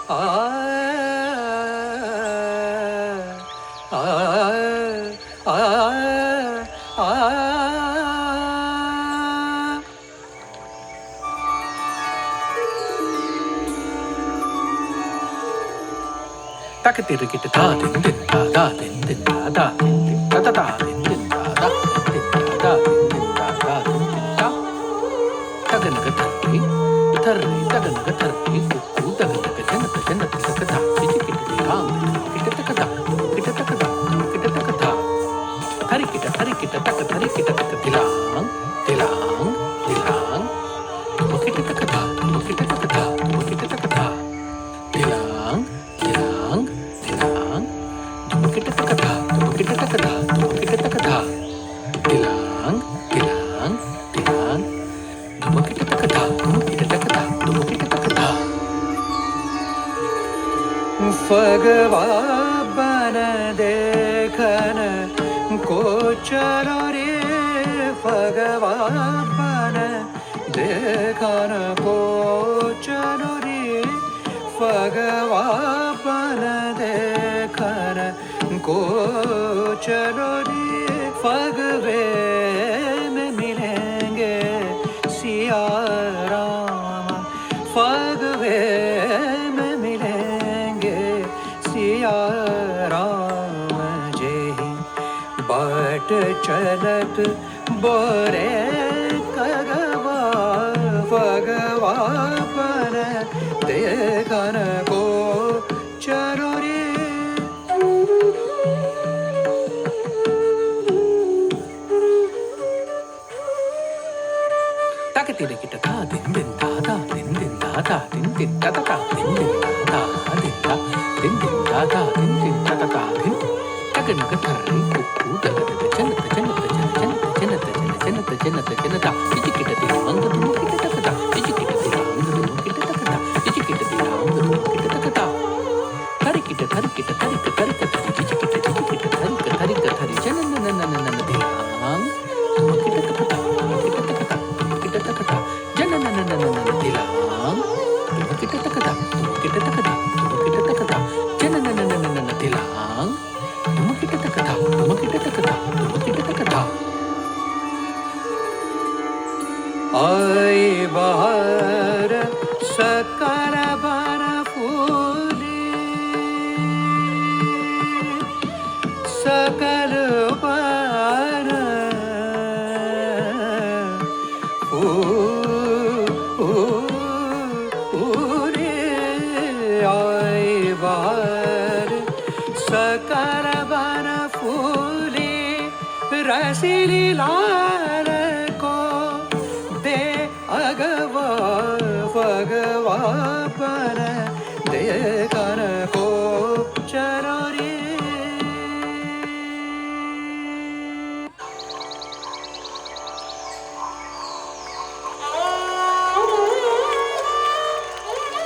ಆ ಆ ಆ ಆ ತಕ ತಿರುಗಿಟ ತಾ ದಿನ್ ದಿನ್ ತಾ ದಾ ದಿನ್ ದಿನ್ ತಾ ದಾ ದಿನ್ ದಿನ್ ತಾ ತಾ ದಿನ್ ದಿನ್ ತಾ ದಾ ದಿನ್ ದಿನ್ ತಾ ದಾ ದಿನ್ ದಿನ್ ತಾ ದಾ ದಿನ್ ದಿನ್ ತಾ ತಗನಗ ಥರ್ರಿ ಥರ್ರಿ ತಗನಗ ಥರ್ರಿ ಕುಕ್ಕು ತಗನಗ ಜನತ ಜನತ ತಕದ ಚಿಚಿಕಿಟ ದಿರಾಂಗ್ ಕಿಟ ತಕದ ಕಿಟ ತಕದ ಕಿಟ ತಕದ ಥರಿಕಿಟ ತಕ ಥರಿಕಿಟ ತಕ ದಿಲಾಂಗ್ ದಿಲಾಂಗ್ ದಿಲಾಂಗ್ ತುಮಕಿಟ ತಕದ ತುಮಕಿಟ ತಕದ ತುಮಕಿಟ ತಕದ ದಿಲಾಂಗ್ ದಿಲಾಂಗ್ ದಿಲಾಂಗ್ ತುಮಕಿಟ ತಕದ ತುಮಕಿಟ ತಕದ ತುಮಕಿಟ ತಕದ ದಿಲಾಂಗ್ ದಿಲಾಂಗ್ ದಿಲಾಂಗ್ ತುಮಕಿಟ ತಕದ ತುಮಕಿಟ ತಕದ ತುಮಕಿಟ ತಕದ ಫಗವಾ ಬನ देखन को चलो रे फगवा बन देखन को चलो रे फगवा बन देखन को चलो रे फगवे में मिलेंगे सिया राम फगवे में मिलेंगे सिया राम जय बाट चलत बोरे कगवा फगवा पर देखन को चलो रे तक तिरे किट ता दिन दिन ता ता दिन दिन ता ता दिन दिन ता ता दिन दिन ता ता दिन ता दिन दिन ता ता दिन दिन ता ता दिन तगनग थर्री कुक्कू तगनग जनत जनत जनत जनत जनत जनत जनत चिचिकिट दिलांग तुमकिट तकदा चिचिकिट दिलांग तुमकिट तकदा चिचिकिट दिलांग तुमकिट तकदा थरिकिट थरिकिट थरिक थरिक चिचिकिट चिचिकिट थरिक थरिक थरि जनन नन नन दिलांग तुमकिट तकदा तुमकिट तकदा तुमकिट तकदा जनन नन नन दिलांग तुमकिट तकदा तुमकिट तकदा तुमकिट तकदा जनन नन नन दिलांग तुमकिट तकदा तुमकिट तकदा तुमकिट तकदा आई बहार सकल बन फूली सकल बन फूली आई बहार सकल बन फूली रसीली लाल को दे अगवा फगवा पर देखा